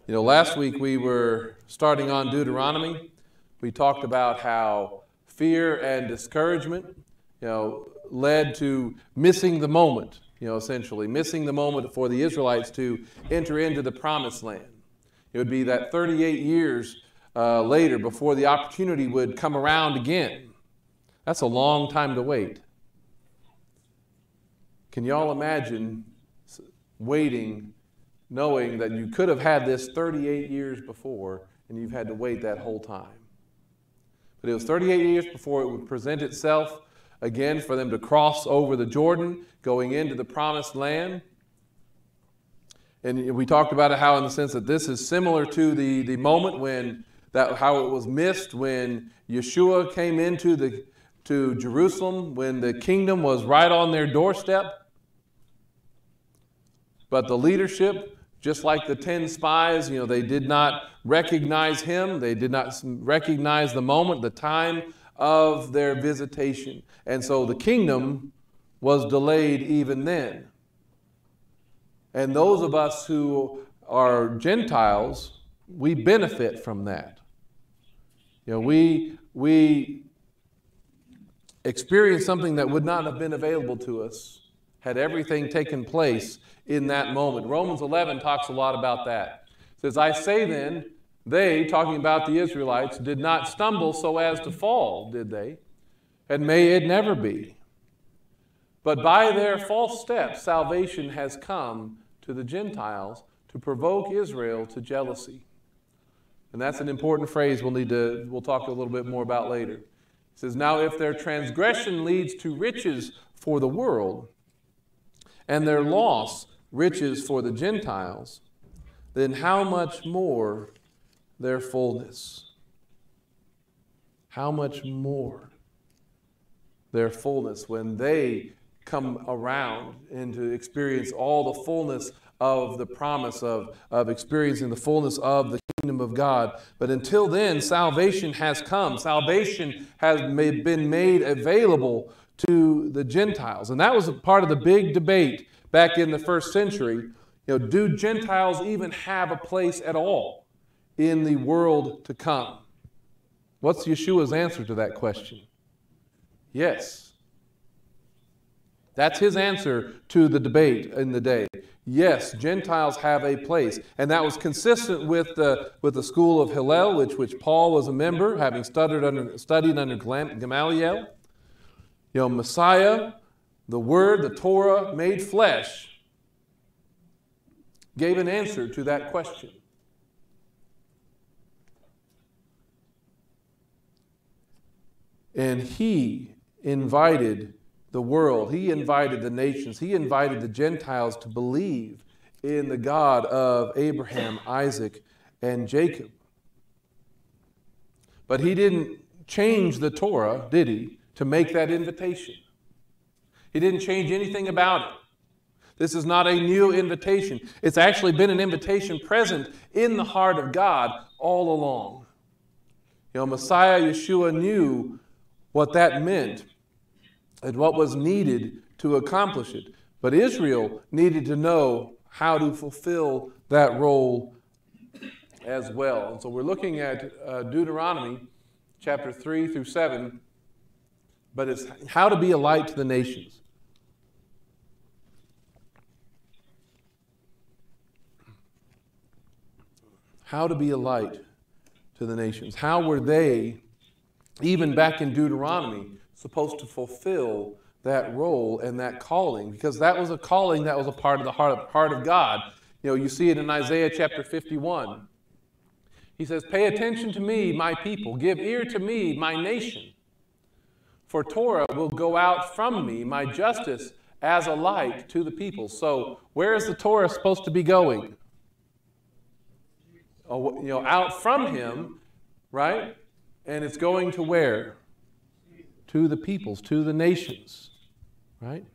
Last week we were starting on Deuteronomy. We talked about how fear and discouragement, led to missing the moment, essentially missing the moment for the Israelites to enter into the promised land. It would be that 38 years later before the opportunity would come around again. That's a long time to wait. Can y'all imagine waiting, knowing that you could have had this 38 years before and you've had to wait that whole time? But it was 38 years before it would present itself again for them to cross over the Jordan, going into the promised land. And we talked about it, how in the sense that this is similar to the moment when how it was missed when Yeshua came into to Jerusalem, when the kingdom was right on their doorstep. But the leadership, just like the 10 spies, they did not recognize him. They did not recognize the moment, the time of their visitation. And so the kingdom was delayed even then. And those of us who are Gentiles, we benefit from that. We experience something that would not have been available to us had everything taken place in that moment. Romans 11 talks a lot about that. It says, I say then, they, talking about the Israelites, did not stumble so as to fall, did they? And may it never be. But by their false steps, salvation has come to the Gentiles to provoke Israel to jealousy. And that's an important phrase we'll talk a little bit more about later. It says, now if their transgression leads to riches for the world, and their loss riches for the Gentiles, then how much more their fullness? How much more their fullness when they come around and to experience all the fullness of the promise of experiencing the fullness of the kingdom of God. But until then, salvation has come. Salvation has been made available to the Gentiles. And that was a part of the big debate back in the first century. Do Gentiles even have a place at all in the world to come? What's Yeshua's answer to that question? Yes. That's his answer to the debate in the day. Yes, Gentiles have a place. And that was consistent with the school of Hillel, which Paul was a member, having studied under Gamaliel. Messiah, the Word, the Torah made flesh, gave an answer to that question. And he invited the world, he invited the nations, he invited the Gentiles to believe in the God of Abraham, Isaac, and Jacob. But he didn't change the Torah, did he, to make that invitation? He didn't change anything about it. This is not a new invitation. It's actually been an invitation present in the heart of God all along. Messiah, Yeshua, knew what that meant and what was needed to accomplish it. But Israel needed to know how to fulfill that role as well. And so we're looking at Deuteronomy chapter 3 through 7, but it's how to be a light to the nations. How to be a light to the nations. How were they, even back in Deuteronomy, supposed to fulfill that role and that calling? Because that was a calling that was a part of the heart of God. You see it in Isaiah chapter 51. He says, pay attention to me, my people. Give ear to me, my nation. For Torah will go out from me, my justice as a light to the people. So where is the Torah supposed to be going? Out from him, right? And it's going to where? To the peoples, to the nations, right?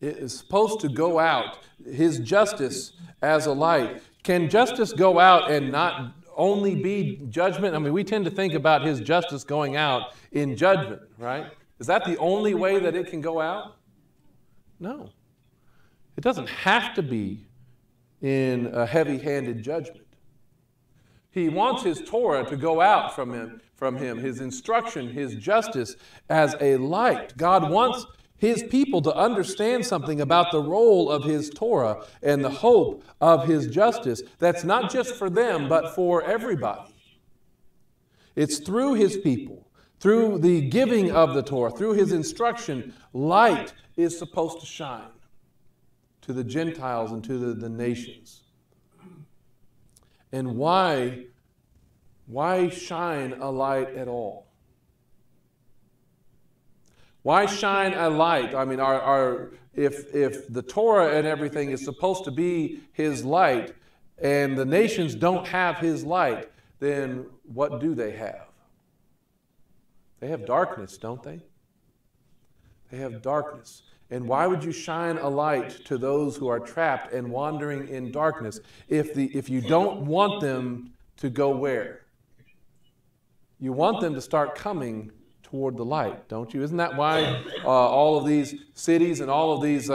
It is supposed to go out, his justice as a light. Can justice go out and not only be judgment? I mean, we tend to think about his justice going out in judgment, right? Is that the only way that it can go out? No. It doesn't have to be in a heavy-handed judgment. He wants his Torah to go out from him, his instruction, his justice as a light. God wants his people to understand something about the role of his Torah and the hope of his justice that's not just for them, but for everybody. It's through his people, through the giving of the Torah, through his instruction, light is supposed to shine to the Gentiles and to the nations. And why shine a light at all? Why shine a light? I mean, if the Torah and everything is supposed to be his light, and the nations don't have his light, then what do they have? They have darkness, don't they? They have darkness. And why would you shine a light to those who are trapped and wandering in darkness if you don't want them to go where? You want them to start coming toward the light, don't you? Isn't that why all of these cities and all of these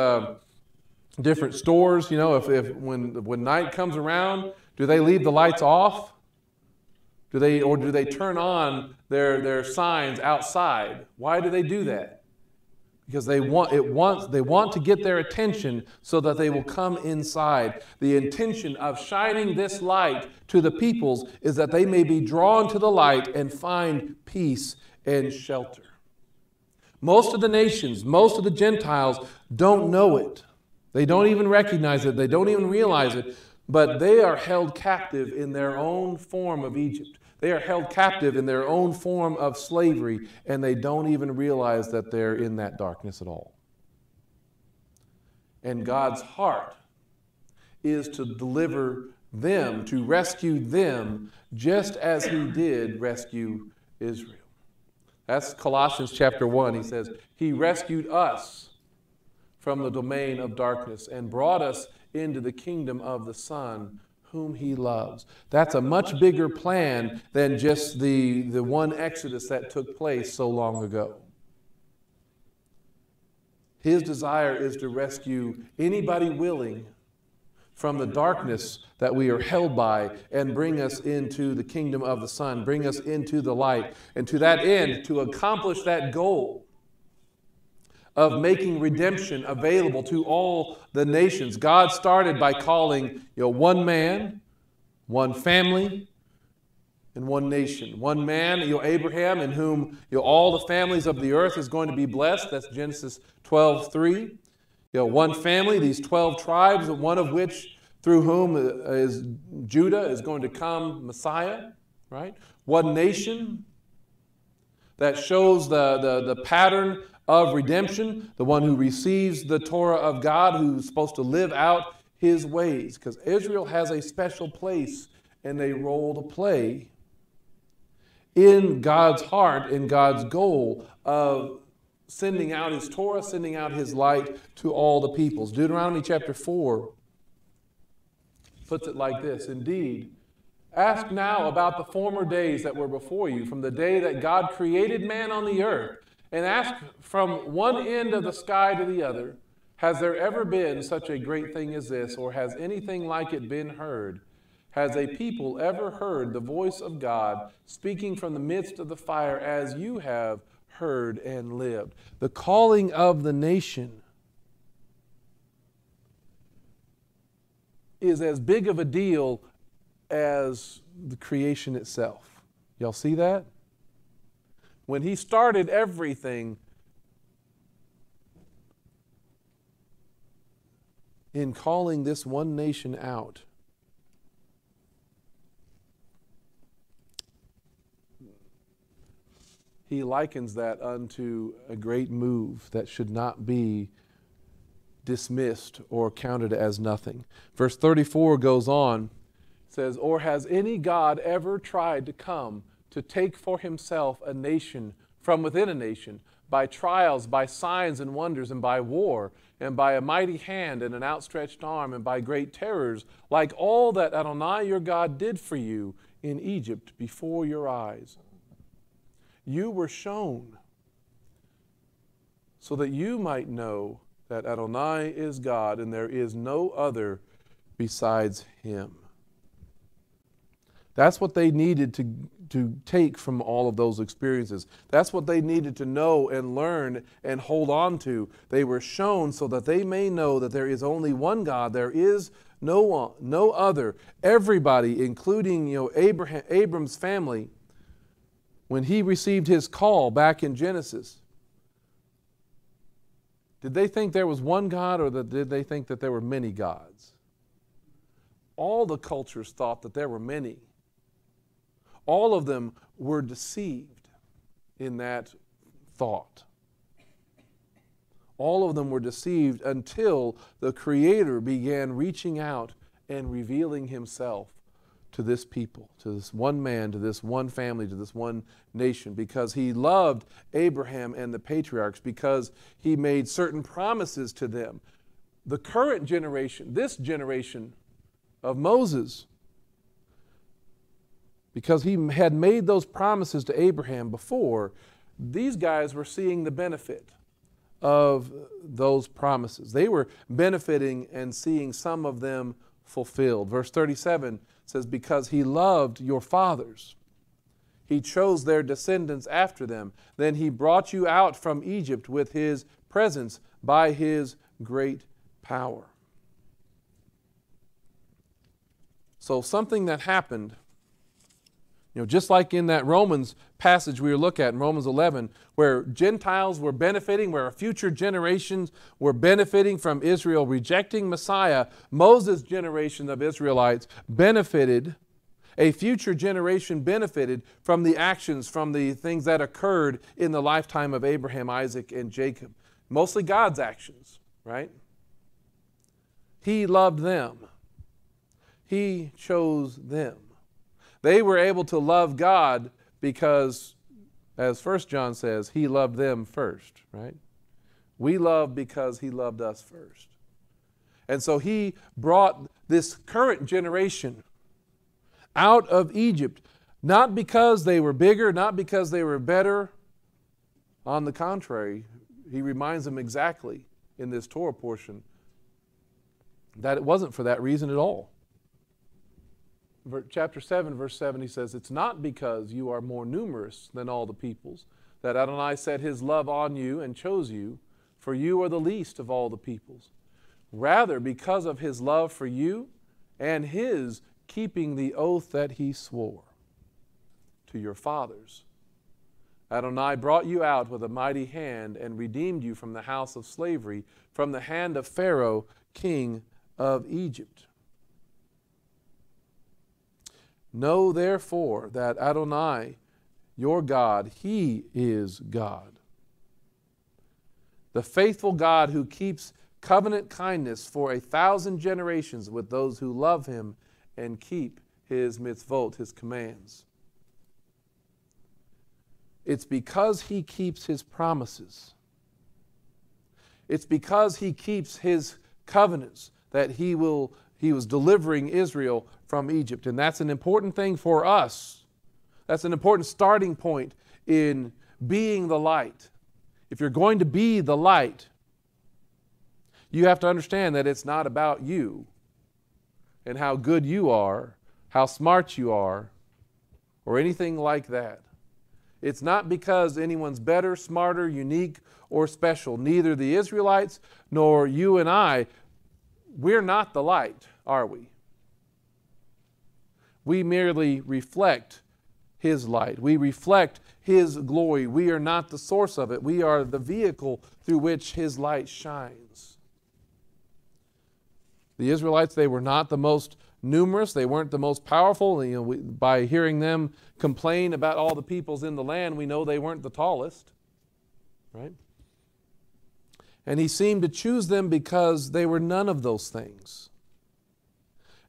different stores, you know, when night comes around, do they leave the lights off? Do they turn on their signs outside? Why do they do that? Because they want to get their attention so that they will come inside. The intention of shining this light to the peoples is that they may be drawn to the light and find peace and shelter. Most of the nations, most of the Gentiles don't know it. They don't even recognize it. They don't even realize it. But they are held captive in their own form of Egypt. They are held captive in their own form of slavery, and they don't even realize that they're in that darkness at all. And God's heart is to deliver them, to rescue them, just as he did rescue Israel. That's Colossians chapter 1. He says, he rescued us from the domain of darkness and brought us into the kingdom of the Son whom he loves. That's a much bigger plan than just the one Exodus that took place so long ago. His desire is to rescue anybody willing from the darkness that we are held by and bring us into the kingdom of the Son, bring us into the light. And to that end, to accomplish that goal of making redemption available to all the nations. God started by calling one man, one family, and one nation. One man, Abraham, in whom all the families of the earth is going to be blessed. That's Genesis 12:3. One family, these 12 tribes, one of which through whom is Judah is going to come Messiah, right? One nation that shows the pattern of redemption, the one who receives the Torah of God, who's supposed to live out his ways. Because Israel has a special place and a role to play in God's heart, in God's goal of sending out his Torah, sending out his light to all the peoples. Deuteronomy chapter 4 puts it like this: indeed, ask now about the former days that were before you, from the day that God created man on the earth, and ask from one end of the sky to the other, has there ever been such a great thing as this, or has anything like it been heard? Has a people ever heard the voice of God speaking from the midst of the fire as you have heard and lived? The calling of the nation is as big of a deal as the creation itself. Y'all see that? When he started everything, in calling this one nation out, he likens that unto a great move that should not be dismissed or counted as nothing. Verse 34 goes on, says, or has any God ever tried to come to take for himself a nation from within a nation, by trials, by signs and wonders, and by war, and by a mighty hand and an outstretched arm, and by great terrors, like all that Adonai your God did for you in Egypt before your eyes? You were shown so that you might know that Adonai is God, and there is no other besides him. That's what they needed to take from all of those experiences. That's what they needed to know and learn and hold on to. They were shown so that they may know that there is only one God. There is no other. Everybody, including Abram's family, when he received his call back in Genesis, did they think there was one God, or did they think that there were many gods? All the cultures thought that there were many. All of them were deceived in that thought. All of them were deceived until the Creator began reaching out and revealing himself to this people, to this one man, to this one family, to this one nation, because he loved Abraham and the patriarchs, because he made certain promises to them. The current generation, this generation of Moses, because he had made those promises to Abraham before, these guys were seeing the benefit of those promises. They were benefiting and seeing some of them fulfilled. Verse 37 says, because he loved your fathers, he chose their descendants after them. Then he brought you out from Egypt with his presence by his great power. So something that happened, just like in that Romans passage we were looking at in Romans 11, where Gentiles were benefiting, where future generations were benefiting from Israel rejecting Messiah, Moses' generation of Israelites benefited, a future generation benefited from the actions, from the things that occurred in the lifetime of Abraham, Isaac, and Jacob. Mostly God's actions, right? He loved them. He chose them. They were able to love God because, as 1 John says, he loved them first, right? We love because he loved us first. And so he brought this current generation out of Egypt, not because they were bigger, not because they were better. On the contrary, he reminds them exactly in this Torah portion that it wasn't for that reason at all. Chapter 7, verse 7, he says, it's not because you are more numerous than all the peoples that Adonai set his love on you and chose you, for you are the least of all the peoples. Rather, because of his love for you and his keeping the oath that he swore to your fathers. Adonai brought you out with a mighty hand and redeemed you from the house of slavery, from the hand of Pharaoh, king of Egypt. Know therefore that Adonai, your God, he is God. The faithful God who keeps covenant kindness for 1,000 generations with those who love him and keep his mitzvot, his commands. It's because he keeps his promises. It's because he keeps his covenants that he was delivering Israel from Egypt. And that's an important thing for us. That's an important starting point in being the light. If you're going to be the light, you have to understand that it's not about you and how good you are, how smart you are, or anything like that. It's not because anyone's better, smarter, unique, or special. Neither the Israelites nor you and I, we're not the light, are we? We merely reflect his light. We reflect his glory. We are not the source of it. We are the vehicle through which his light shines. The Israelites, they were not the most numerous. They weren't the most powerful. By hearing them complain about all the peoples in the land, we know they weren't the tallest, right? And he seemed to choose them because they were none of those things.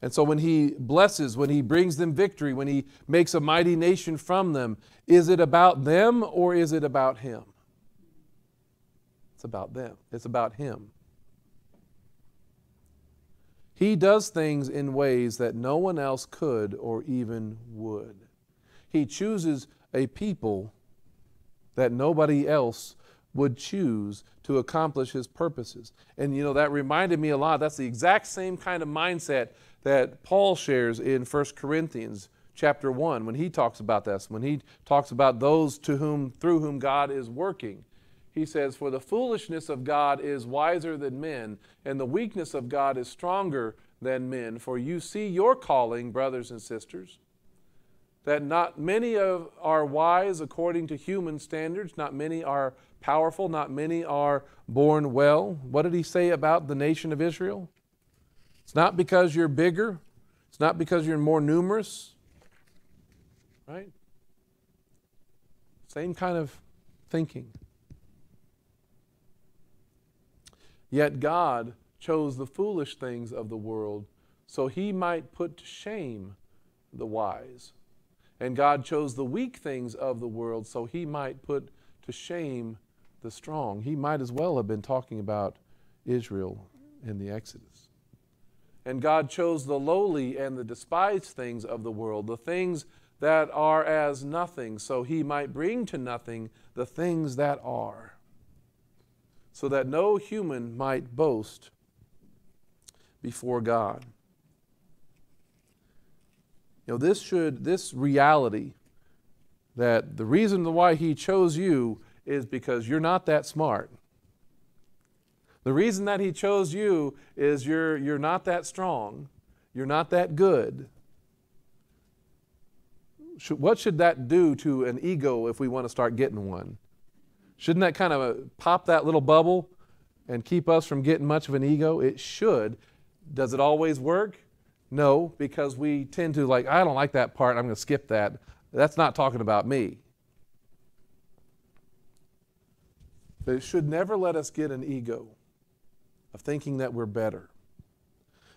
And so when he blesses, when he brings them victory, when he makes a mighty nation from them, is it about them or is it about him? It's about them. It's about him. He does things in ways that no one else could or even would. He chooses a people that nobody else would choose to accomplish his purposes. And that reminded me a lot. That's the exact same kind of mindset that Paul shares in 1 Corinthians chapter 1 when he talks about this, when he talks about those through whom God is working. He says, "For the foolishness of God is wiser than men, and the weakness of God is stronger than men. For you see your calling, brothers and sisters, that not many are wise according to human standards, not many are powerful, not many are born well." What did he say about the nation of Israel? It's not because you're bigger. It's not because you're more numerous. Right? Same kind of thinking. Yet God chose the foolish things of the world so he might put to shame the wise. And God chose the weak things of the world so he might put to shame the strong. He might as well have been talking about Israel in the Exodus. And God chose the lowly and the despised things of the world, the things that are as nothing, so he might bring to nothing the things that are, so that no human might boast before God. This reality that the reason why he chose you is because you're not that smart. The reason that he chose you is you're not that strong. You're not that good. What should that do to an ego if we want to start getting one? Shouldn't that kind of pop that little bubble and keep us from getting much of an ego? It should. Does it always work? No, because we tend to I don't like that part, I'm going to skip that. That's not talking about me. But it should never let us get an ego of thinking that we're better.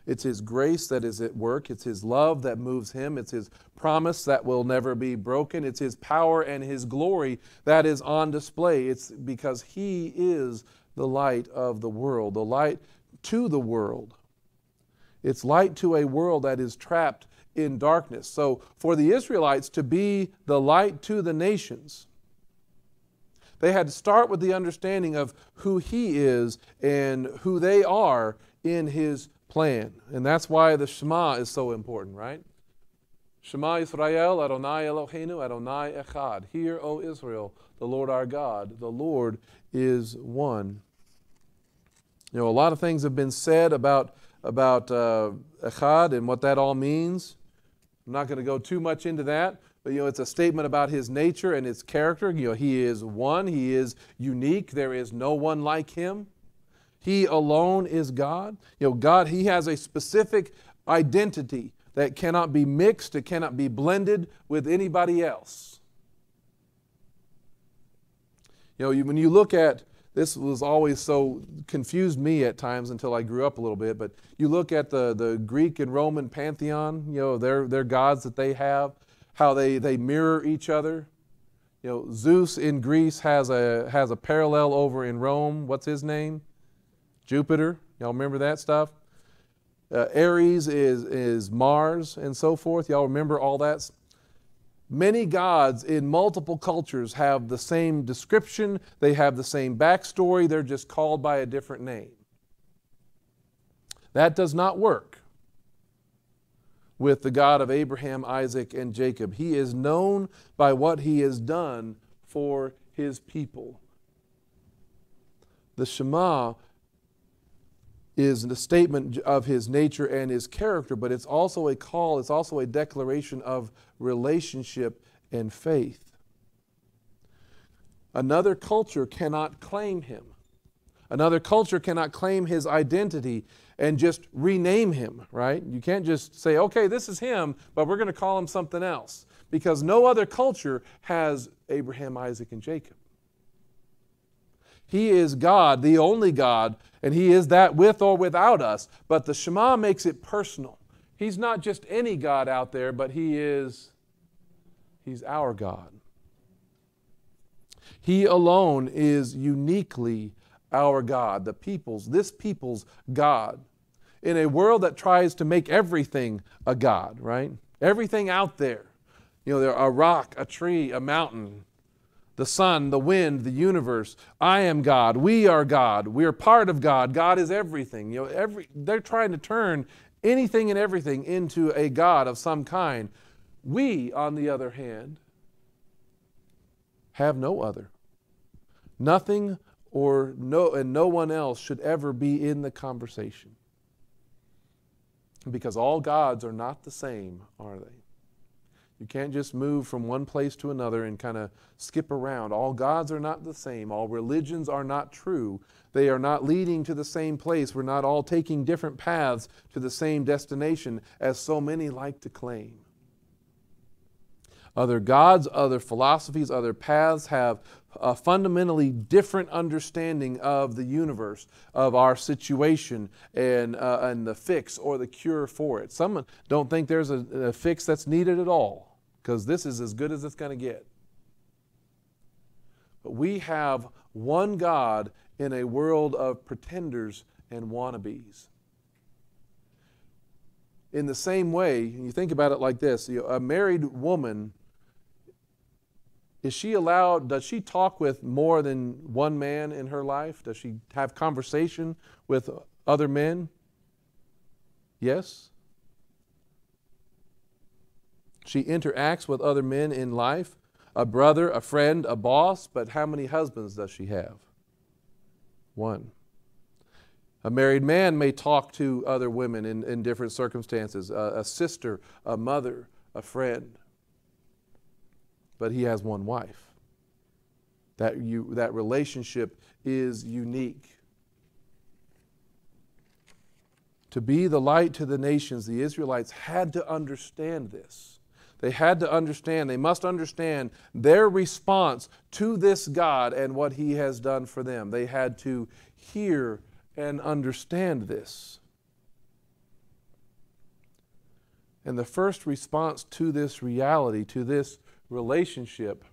It's his grace that is at work. It's his love that moves him. It's his promise that will never be broken. It's his power and his glory that is on display. It's because he is the light of the world, the light to the world. It's light to a world that is trapped in darkness. So for the Israelites to be the light to the nations, they had to start with the understanding of who he is and who they are in his plan. And that's why the Shema is so important, right? Shema Yisrael, Adonai Eloheinu, Adonai Echad. Hear, O Israel, the Lord our God, the Lord is one. A lot of things have been said about Echad and what that all means. I'm not going to go too much into that, but it's a statement about his nature and his character. He is one, he is unique, there is no one like him. He alone is God. God, he has a specific identity that cannot be mixed, it cannot be blended with anybody else. When you look at, this was always so confused me at times until I grew up a little bit, but you look at the Greek and Roman pantheon, their gods that they have, how they mirror each other. Zeus in Greece has a parallel over in Rome. What's his name? Jupiter. Y'all remember that stuff? Ares is Mars and so forth. Y'all remember all that? Many gods in multiple cultures have the same description. They have the same backstory. They're just called by a different name. That does not work with the God of Abraham, Isaac, and Jacob. He is known by what he has done for his people. The Shema is a statement of his nature and his character, but it's also a call, it's also a declaration of relationship and faith. Another culture cannot claim him. Another culture cannot claim his identity and just rename him, right? You can't just say, okay, this is him, but we're going to call him something else, because no other culture has Abraham, Isaac, and Jacob. He is God, the only God, and he is that with or without us. But the Shema makes it personal. He's not just any God out there, but he's our God. He alone is uniquely our God, this people's God. In a world that tries to make everything a God, right? Everything out there. There a rock, a tree, a mountain. the sun, the wind, the universe. I am God. We are God. We are part of God. God is everything. They're trying to turn anything and everything into a God of some kind. We, on the other hand, have no other. Nothing and no one else should ever be in the conversation. Because all gods are not the same, are they? You can't just move from one place to another and kind of skip around. All gods are not the same. All religions are not true. They are not leading to the same place. We're not all taking different paths to the same destination, as so many like to claim. Other gods, other philosophies, other paths have a fundamentally different understanding of the universe, of our situation, and the fix or the cure for it. Some don't think there's a fix that's needed at all, because this is as good as it's going to get. But we have one God in a world of pretenders and wannabes. In the same way, you think about it like this, a married woman, does she talk with more than one man in her life? Does she have conversation with other men? Yes. She interacts with other men in life, a brother, a friend, a boss, but how many husbands does she have? One. A married man may talk to other women in different circumstances, a sister, a mother, a friend. But he has one wife. That relationship is unique. To be the light to the nations, the Israelites had to understand this. They must understand their response to this God and what He has done for them. They had to hear and understand this. And the first response to this reality, to this relationship,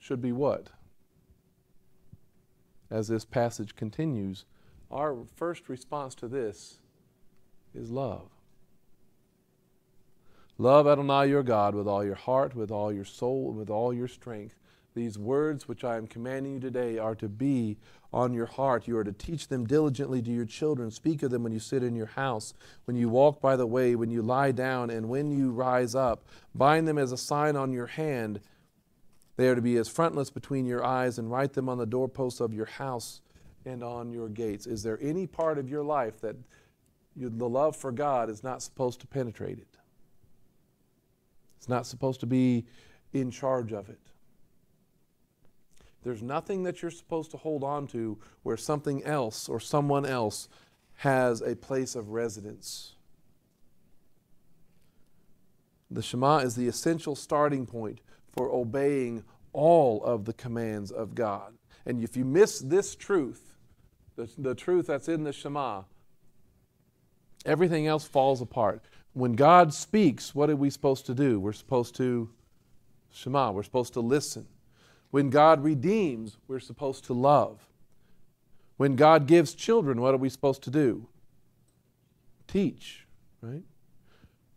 should be what? As this passage continues, our first response to this is love. Love Adonai your God with all your heart, with all your soul, and with all your strength. These words which I am commanding you today are to be on your heart. You are to teach them diligently to your children. Speak of them when you sit in your house, when you walk by the way, when you lie down, and when you rise up. Bind them as a sign on your hand. They are to be as frontlets between your eyes, and write them on the doorposts of your house and on your gates. Is there any part of your life that the love for God is not supposed to penetrate it? It's not supposed to be in charge of it. There's nothing that you're supposed to hold on to where something else or someone else has a place of residence. The Shema is the essential starting point for obeying all of the commands of God. And if you miss this truth, the truth that's in the Shema, everything else falls apart. When God speaks, what are we supposed to do? We're supposed to Shema. We're supposed to listen. When God redeems, we're supposed to love. When God gives children, what are we supposed to do? Teach, right?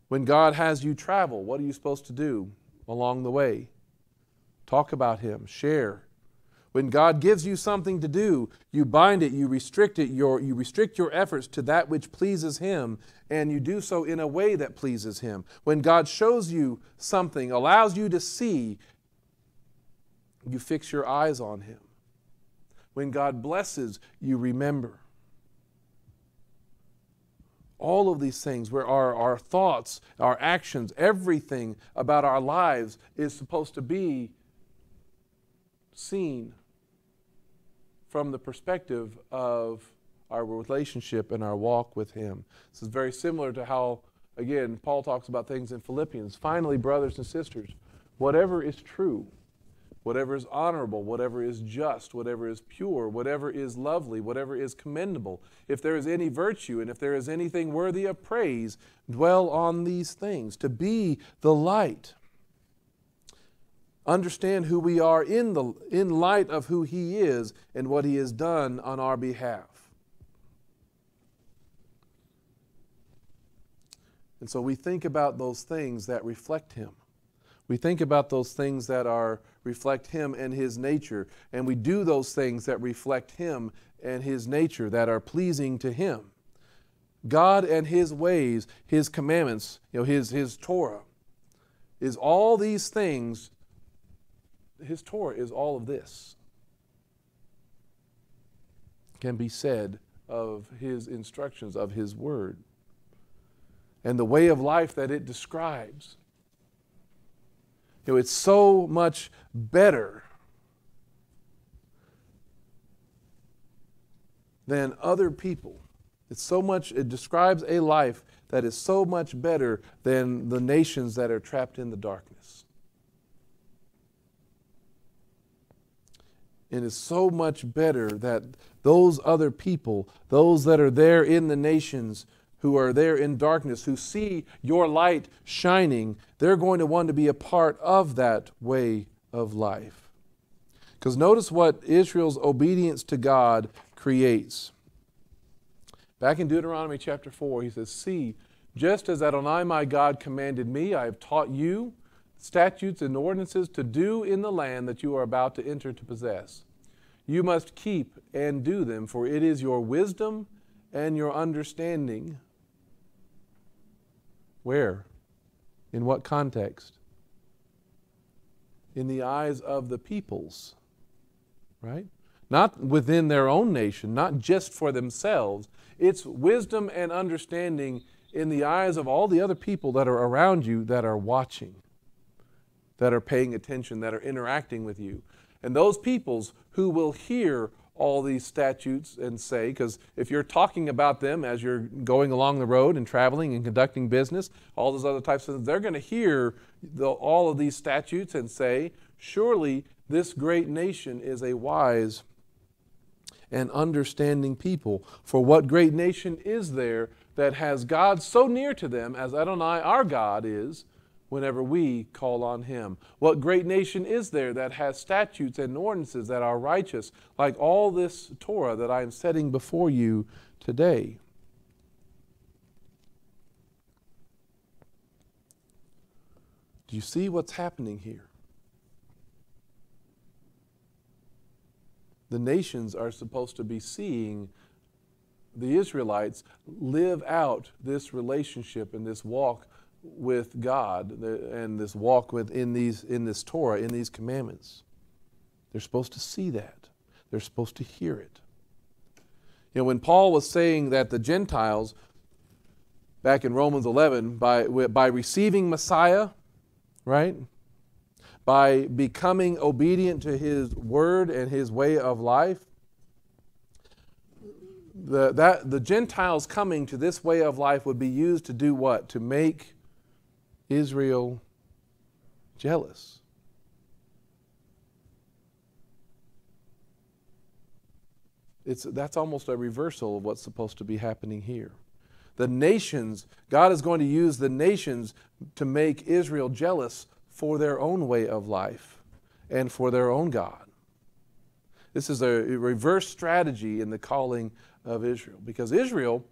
When God has you travel, what are you supposed to do along the way? Talk about Him, share. When God gives you something to do, you bind it, you restrict it, you restrict your efforts to that which pleases Him, and you do so in a way that pleases Him. When God shows you something, allows you to see, you fix your eyes on Him. When God blesses, you remember. All of these things, where our thoughts, our actions, everything about our lives is supposed to be seen from the perspective of our relationship and our walk with Him. This is very similar to how, again, Paul talks about things in Philippians. Finally, brothers and sisters, whatever is true, whatever is honorable, whatever is just, whatever is pure, whatever is lovely, whatever is commendable, if there is any virtue and if there is anything worthy of praise, dwell on these things. To be the light. Understand who we are in light of who He is and what He has done on our behalf. And so we think about those things that reflect Him. We think about those things that reflect Him and His nature, and we do those things that reflect Him and His nature, that are pleasing to Him. God and His ways, His commandments, His Torah, is all these things. His Torah is all of this. Can be said of His instructions, of His Word, and the way of life that it describes. It's so much better than other people. It describes a life that is so much better than the nations that are trapped in the darkness. It is so much better that those other people, those that are there in the nations, who are there in darkness, who see your light shining, they're going to want to be a part of that way of life. Because notice what Israel's obedience to God creates. Back in Deuteronomy chapter 4, he says, "See, just as Adonai my God commanded me, I have taught you statutes and ordinances to do in the land that you are about to enter to possess. You must keep and do them, for it is your wisdom and your understanding." Where? In what context? In the eyes of the peoples, right? Not within their own nation, not just for themselves. It's wisdom and understanding in the eyes of all the other people that are around you, that are watching, that are paying attention, that are interacting with you. And those peoples who will hear all these statutes and say, because if you're talking about them as you're going along the road and traveling and conducting business, all those other types of things, they're going to hear all of these statutes and say, surely this great nation is a wise and understanding people. For what great nation is there that has God so near to them as Adonai our God is, whenever we call on Him? What great nation is there that has statutes and ordinances that are righteous, like all this Torah that I am setting before you today? Do you see what's happening here? The nations are supposed to be seeing the Israelites live out this relationship and this walk with God, and this walk in this Torah, in these commandments. They're supposed to see that. They're supposed to hear it. When Paul was saying that the Gentiles, back in Romans 11, by receiving Messiah, right, by becoming obedient to His word and His way of life, the Gentiles coming to this way of life would be used to do what? To make Israel jealous. That's almost a reversal of what's supposed to be happening here. The nations, God is going to use the nations to make Israel jealous for their own way of life and for their own God. This is a reverse strategy in the calling of Israel, because Israel,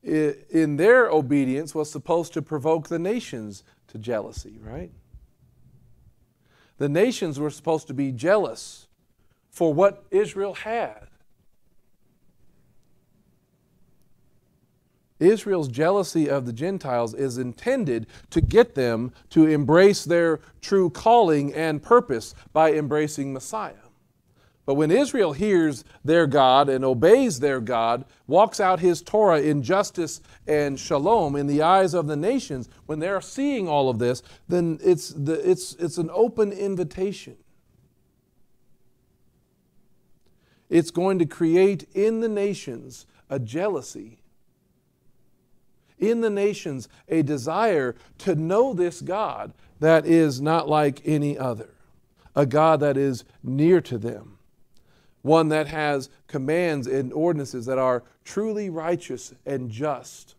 in their obedience, was supposed to provoke the nations to jealousy, right? The nations were supposed to be jealous for what Israel had. Israel's jealousy of the Gentiles is intended to get them to embrace their true calling and purpose by embracing Messiah. But when Israel hears their God and obeys their God, walks out His Torah in justice and shalom in the eyes of the nations, when they're seeing all of this, then it's an open invitation. It's going to create in the nations a jealousy. In the nations, a desire to know this God that is not like any other. A God that is near to them. One that has commands and ordinances that are truly righteous and just.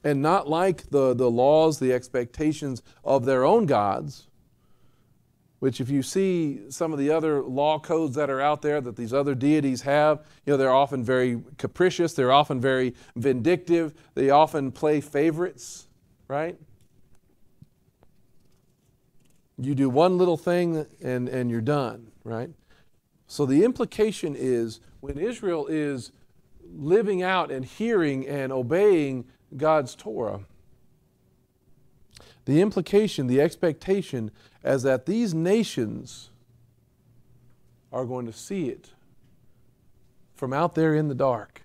And not like the laws, the expectations of their own gods, which if you see some of the other law codes that are out there that these other deities have, they're often very capricious, they're often very vindictive, they often play favorites, right? You do one little thing and you're done, right? So the implication is when Israel is living out and hearing and obeying God's Torah, the implication, the expectation is that these nations are going to see it from out there in the dark.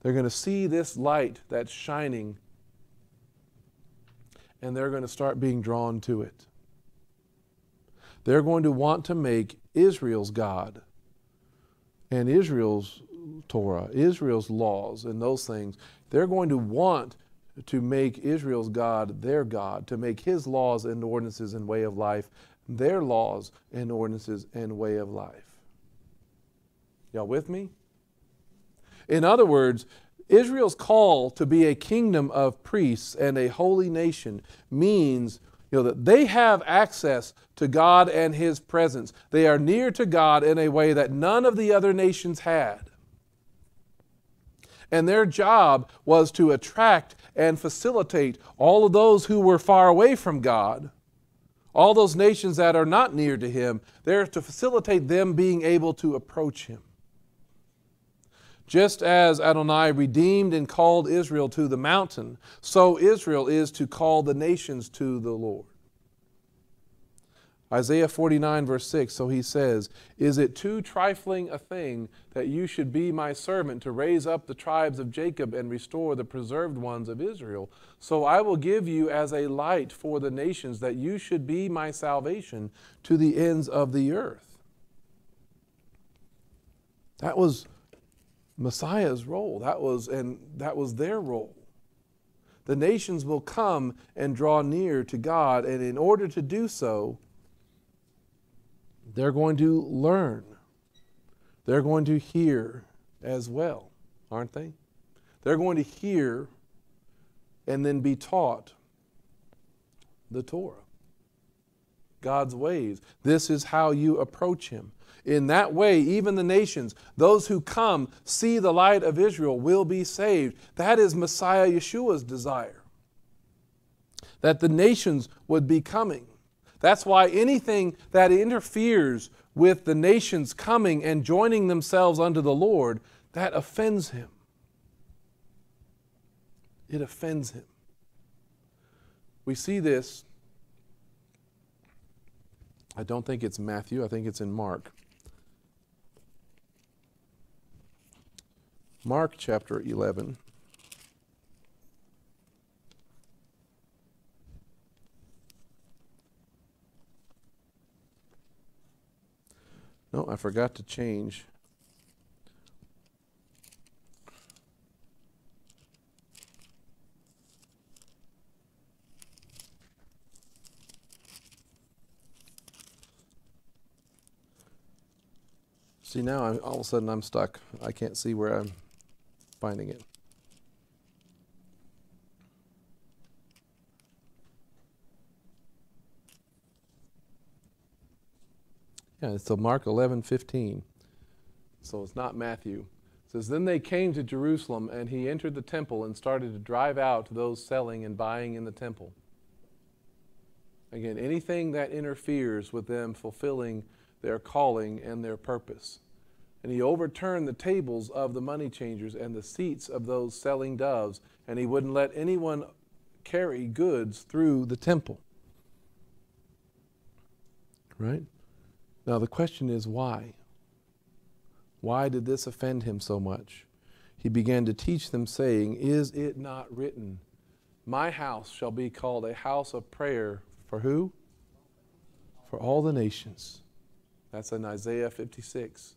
They're going to see this light that's shining, and they're going to start being drawn to it. They're going to want to make Israel's God and Israel's Torah, Israel's laws and those things. They're going to want to make Israel's God their God, to make his laws and ordinances and way of life their laws and ordinances and way of life. Y'all with me? In other words, Israel's call to be a kingdom of priests and a holy nation means that they have access to God and his presence. They are near to God in a way that none of the other nations had. And their job was to attract and facilitate all of those who were far away from God, all those nations that are not near to him. They're to facilitate them being able to approach him. Just as Adonai redeemed and called Israel to the mountain, so Israel is to call the nations to the Lord. Isaiah 49 verse 6, so he says, "Is it too trifling a thing that you should be my servant to raise up the tribes of Jacob and restore the preserved ones of Israel? So I will give you as a light for the nations, that you should be my salvation to the ends of the earth." That was Messiah's role. That was their role. The nations will come and draw near to God, and in order to do so, they're going to learn. They're going to hear as well, aren't they? They're going to hear and then be taught the Torah, God's ways. This is how you approach him. In that way, even the nations, those who come, see the light of Israel, will be saved. That is Messiah Yeshua's desire, that the nations would be coming. That's why anything that interferes with the nations coming and joining themselves unto the Lord, that offends him. It offends him. We see this, I don't think it's Matthew, I think it's in Mark. Mark chapter 11. No, I forgot to change. See, now all of a sudden I'm stuck. I can't see where I'm finding it. Yeah, so Mark 11:15. So it's not Matthew. It says, "Then they came to Jerusalem, and he entered the temple and started to drive out those selling and buying in the temple." Again, anything that interferes with them fulfilling their calling and their purpose. And he overturned the tables of the money changers and the seats of those selling doves, and he wouldn't let anyone carry goods through the temple. Right? Now the question is why? Why did this offend him so much? He began to teach them, saying, "Is it not written, my house shall be called a house of prayer for who? For all the nations." That's in Isaiah 56.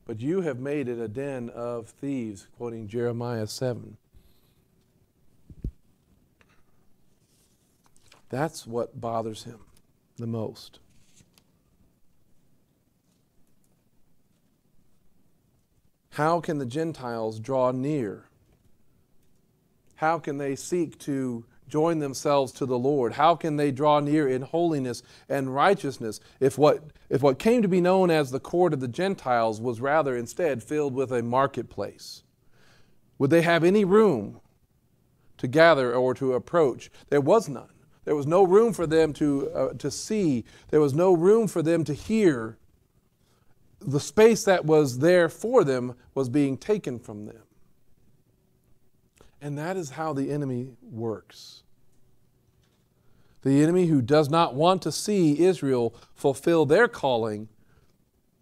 "But you have made it a den of thieves," quoting Jeremiah 7. That's what bothers him the most. How can the Gentiles draw near? How can they seek to join themselves to the Lord? How can they draw near in holiness and righteousness if what came to be known as the court of the Gentiles was rather instead filled with a marketplace? Would they have any room to gather or to approach? There was none. There was no room for them to see. There was no room for them to hear. The space that was there for them was being taken from them. And that is how the enemy works. The enemy who does not want to see Israel fulfill their calling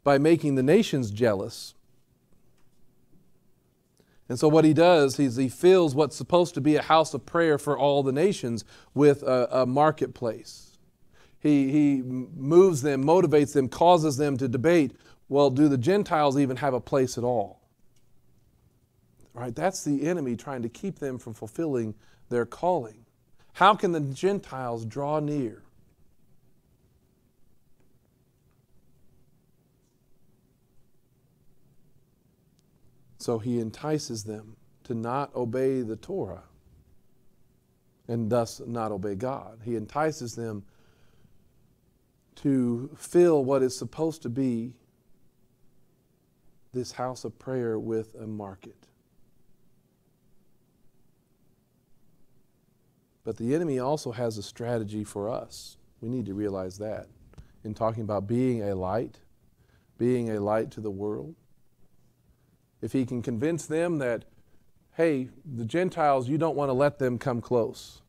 by making the nations jealous. And so what he does is he fills what's supposed to be a house of prayer for all the nations with a marketplace. He moves them, motivates them, causes them to debate, well, do the Gentiles even have a place at all? Right? That's the enemy trying to keep them from fulfilling their calling. How can the Gentiles draw near? So he entices them to not obey the Torah and thus not obey God. He entices them to fill what is supposed to be this house of prayer with a market. But the enemy also has a strategy for us. We need to realize that in talking about being a light to the world. If he can convince them that, hey, the Gentiles, you don't want to let them come close.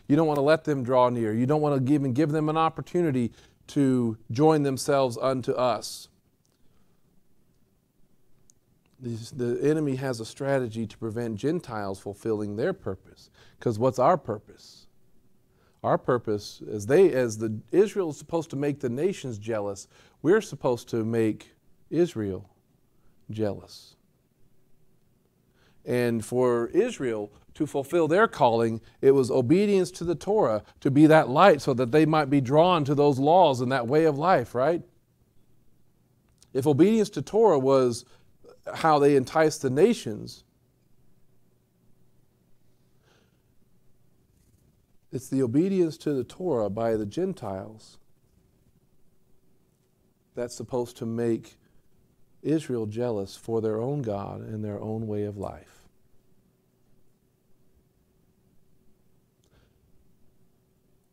You don't want to let them draw near. You don't want to even give them an opportunity to join themselves unto us. The enemy has a strategy to prevent Gentiles fulfilling their purpose. Because what's our purpose? Our purpose, Israel is supposed to make the nations jealous, we're supposed to make Israel jealous. And for Israel to fulfill their calling, it was obedience to the Torah, to be that light so that they might be drawn to those laws and that way of life, right? If obedience to Torah was how they enticed the nations, it's the obedience to the Torah by the Gentiles that's supposed to make Israel jealous for their own God and their own way of life.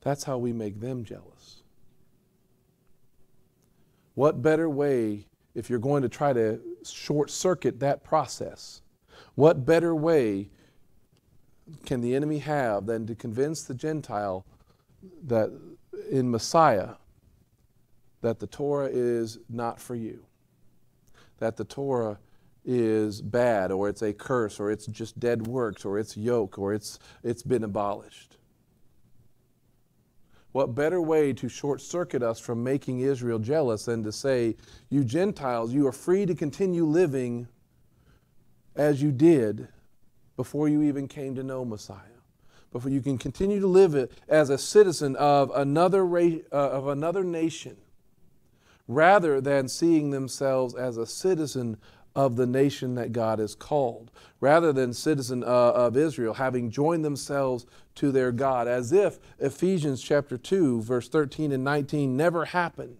That's how we make them jealous. What better way, if you're going to try to short circuit that process, what better way can the enemy have than to convince the Gentile that in Messiah that the Torah is not for you, that the Torah is bad, or it's a curse, or it's just dead works, or it's yoke, or it's been abolished? What better way to short circuit us from making Israel jealous than to say, you Gentiles, you are free to continue living as you did before you even came to know Messiah. Before you can continue to live it as a citizen of another nation, rather than seeing themselves as a citizen of the nation that God has called, rather than citizen of Israel, having joined themselves to their God, as if Ephesians chapter 2, verse 13 and 19 never happened.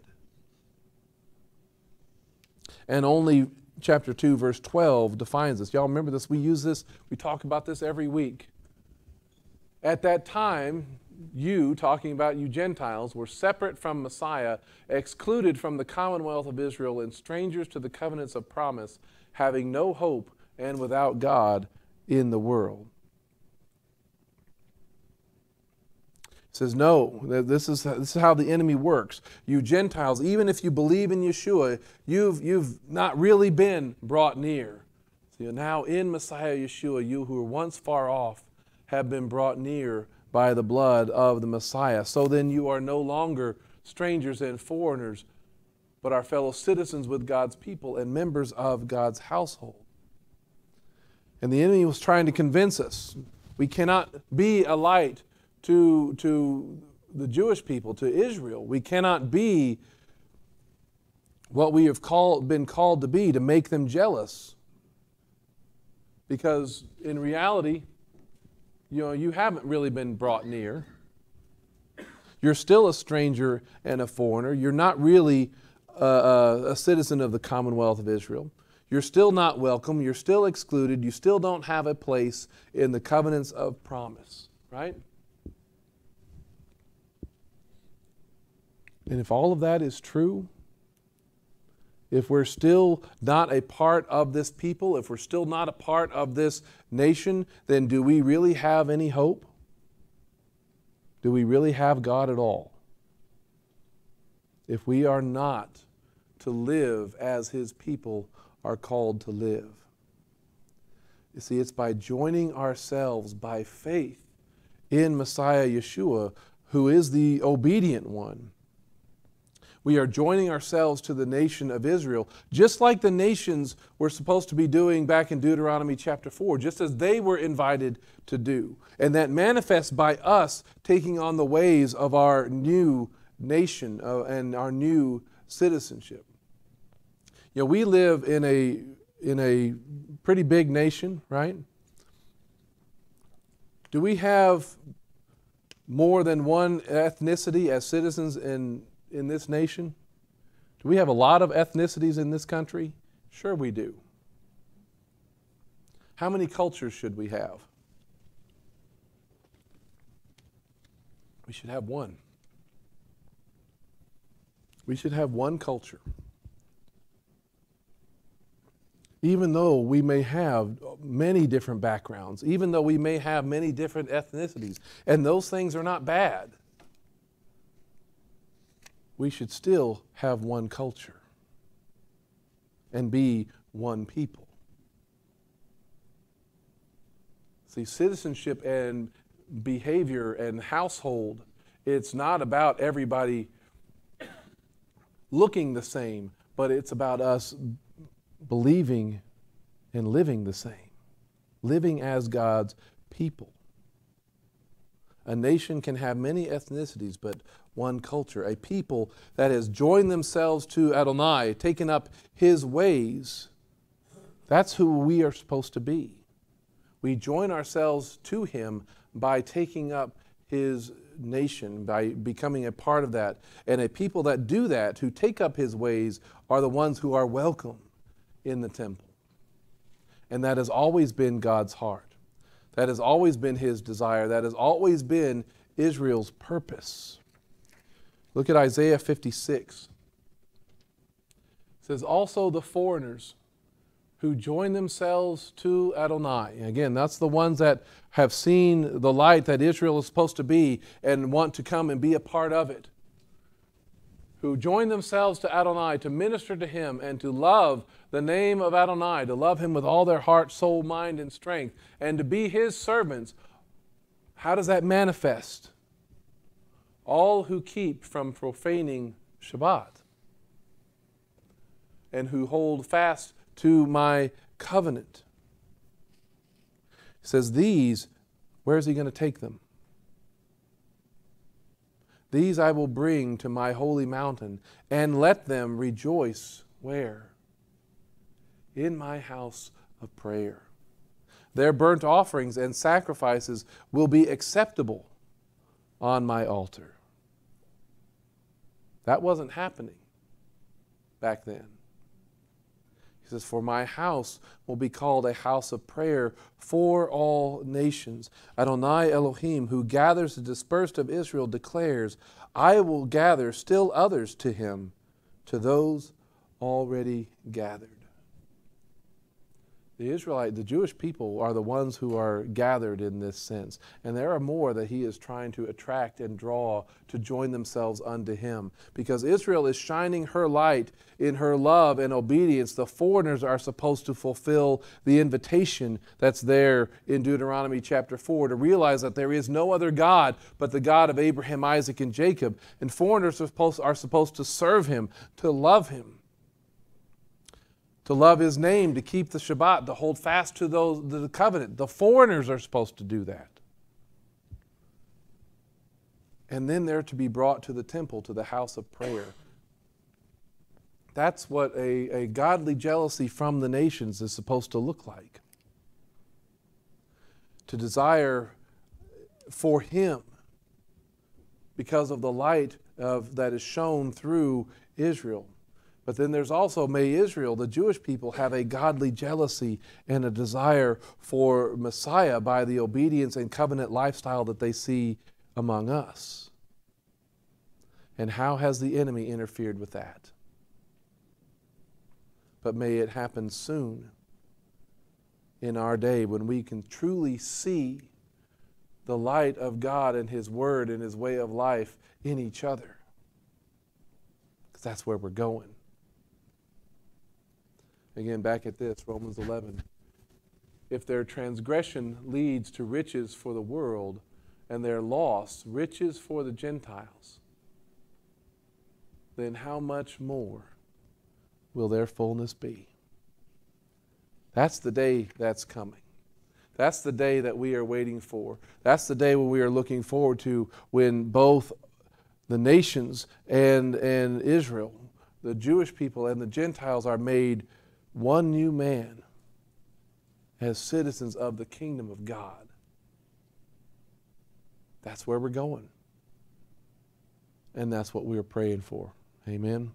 And only chapter 2, verse 12 defines this. Y'all remember this? We use this, we talk about this every week. At that time, you, talking about you Gentiles, were separate from Messiah, excluded from the commonwealth of Israel, and strangers to the covenants of promise, having no hope and without God in the world. It says, no, this is how the enemy works. You Gentiles, even if you believe in Yeshua, you've not really been brought near. So now in Messiah Yeshua, you who were once far off have been brought near by the blood of the Messiah. So then you are no longer strangers and foreigners, but are fellow citizens with God's people and members of God's household. And the enemy was trying to convince us we cannot be a light to the Jewish people, to Israel. We cannot be what we have been called to be, to make them jealous. Because in reality, you haven't really been brought near. You're still a stranger and a foreigner. You're not really a citizen of the Commonwealth of Israel. You're still not welcome. You're still excluded. You still don't have a place in the covenants of promise, right? And if all of that is true, if we're still not a part of this people, if we're still not a part of this nation, then do we really have any hope? Do we really have God at all? If we are not to live as His people are called to live. You see, it's by joining ourselves by faith in Messiah Yeshua, who is the obedient one. We are joining ourselves to the nation of Israel, just like the nations were supposed to be doing back in Deuteronomy chapter 4, just as they were invited to do. And that manifests by us taking on the ways of our new nation and our new citizenship. You know, we live in a pretty big nation, right? Do we have more than one ethnicity as citizens in this nation? Do we have a lot of ethnicities in this country? Sure we do. How many cultures should we have? We should have one. We should have one culture. Even though we may have many different backgrounds, even though we may have many different ethnicities, and those things are not bad, we should still have one culture and be one people. See, citizenship and behavior and household, it's not about everybody looking the same, but it's about us believing and living the same, living as God's people. A nation can have many ethnicities, but one culture. A people that has joined themselves to Adonai, taken up His ways, that's who we are supposed to be. We join ourselves to Him by taking up His nation, by becoming a part of that. And a people that do that, who take up His ways, are the ones who are welcome in the temple. And that has always been God's heart. That has always been His desire. That has always been Israel's purpose. Look at Isaiah 56. It says, also the foreigners who join themselves to Adonai. And again, that's the ones that have seen the light that Israel is supposed to be and want to come and be a part of it. Who join themselves to Adonai to minister to Him and to love the name of Adonai, to love Him with all their heart, soul, mind, and strength, and to be His servants. How does that manifest? All who keep from profaning Shabbat and who hold fast to my covenant. He says, these, where is He going to take them? These I will bring to my holy mountain, and let them rejoice. Where? In my house of prayer. Their burnt offerings and sacrifices will be acceptable on my altar. That wasn't happening back then. He says, for my house will be called a house of prayer for all nations. Adonai Elohim, who gathers the dispersed of Israel, declares, I will gather still others to Him, to those already gathered. The Jewish people are the ones who are gathered in this sense. And there are more that He is trying to attract and draw to join themselves unto Him. Because Israel is shining her light in her love and obedience. The foreigners are supposed to fulfill the invitation that's there in Deuteronomy chapter 4 to realize that there is no other God but the God of Abraham, Isaac, and Jacob. And foreigners are supposed to serve Him, to love Him, to love His name, to keep the Shabbat, to hold fast to the covenant. The foreigners are supposed to do that. And then they're to be brought to the temple, to the house of prayer. That's what a godly jealousy from the nations is supposed to look like. To desire for Him because of the light that is shown through Israel. But then there's also, may Israel, the Jewish people, have a godly jealousy and a desire for Messiah by the obedience and covenant lifestyle that they see among us. And how has the enemy interfered with that? But may it happen soon in our day when we can truly see the light of God and His Word and His way of life in each other. Because that's where we're going. Again, back at this, Romans 11. If their transgression leads to riches for the world, and their loss, riches for the Gentiles, then how much more will their fullness be? That's the day that's coming. That's the day that we are waiting for. That's the day when we are looking forward to, when both the nations and Israel, the Jewish people and the Gentiles, are made one new man as citizens of the kingdom of God. That's where we're going. And that's what we're praying for. Amen.